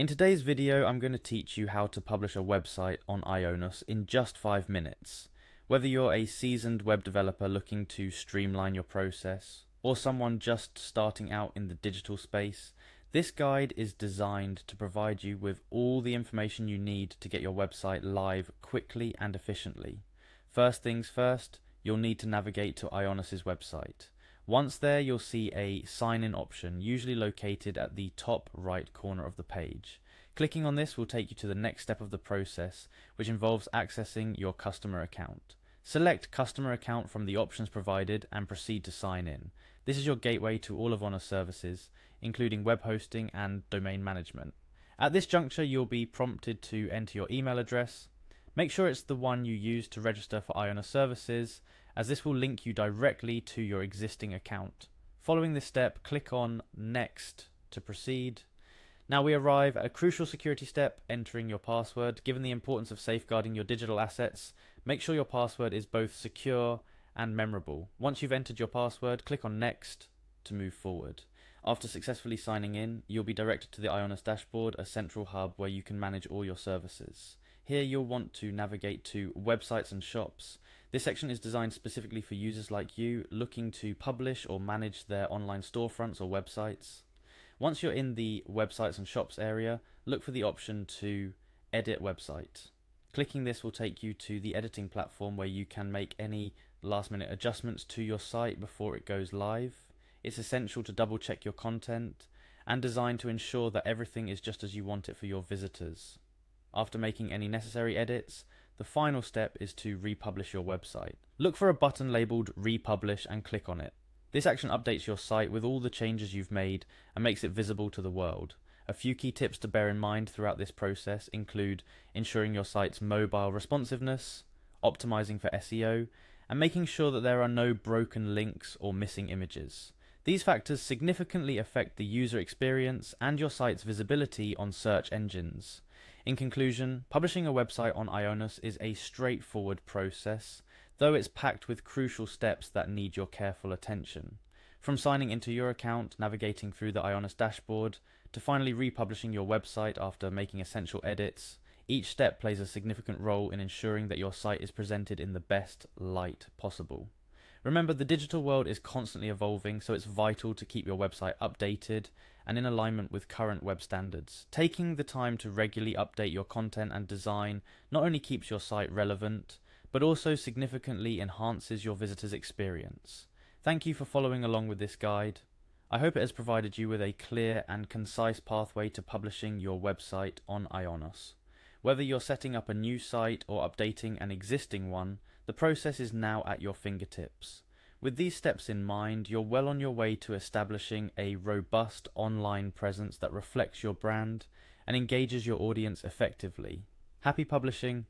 In today's video, I'm going to teach you how to publish a website on Ionos in just 5 minutes. Whether you're a seasoned web developer looking to streamline your process, or someone just starting out in the digital space, this guide is designed to provide you with all the information you need to get your website live quickly and efficiently. First things first, you'll need to navigate to Ionos' website. Once there, you'll see a sign-in option, usually located at the top right corner of the page. Clicking on this will take you to the next step of the process, which involves accessing your customer account. Select Customer Account from the options provided and proceed to sign in. This is your gateway to all of Ionos services, including web hosting and domain management. At this juncture, you'll be prompted to enter your email address. Make sure it's the one you used to register for Ionos services, as this will link you directly to your existing account. Following this step, click on Next to proceed. Now we arrive at a crucial security step, entering your password. Given the importance of safeguarding your digital assets, make sure your password is both secure and memorable. Once you've entered your password, click on Next to move forward. After successfully signing in, you'll be directed to the Ionos dashboard, a central hub where you can manage all your services. Here you'll want to navigate to Websites and Shops. This section is designed specifically for users like you looking to publish or manage their online storefronts or websites. Once you're in the Websites and Shops area, look for the option to Edit Website. Clicking this will take you to the editing platform where you can make any last-minute adjustments to your site before it goes live. It's essential to double-check your content and designed to ensure that everything is just as you want it for your visitors. After making any necessary edits, the final step is to republish your website. Look for a button labeled Republish and click on it. This action updates your site with all the changes you've made and makes it visible to the world. A few key tips to bear in mind throughout this process include ensuring your site's mobile responsiveness, optimizing for SEO, and making sure that there are no broken links or missing images. These factors significantly affect the user experience and your site's visibility on search engines. In conclusion, publishing a website on Ionos is a straightforward process, though it's packed with crucial steps that need your careful attention. From signing into your account, navigating through the Ionos dashboard, to finally republishing your website after making essential edits, each step plays a significant role in ensuring that your site is presented in the best light possible. Remember, the digital world is constantly evolving, so it's vital to keep your website updated and in alignment with current web standards. Taking the time to regularly update your content and design not only keeps your site relevant, but also significantly enhances your visitors' experience. Thank you for following along with this guide. I hope it has provided you with a clear and concise pathway to publishing your website on Ionos. Whether you're setting up a new site or updating an existing one, the process is now at your fingertips. With these steps in mind, you're well on your way to establishing a robust online presence that reflects your brand and engages your audience effectively. Happy publishing!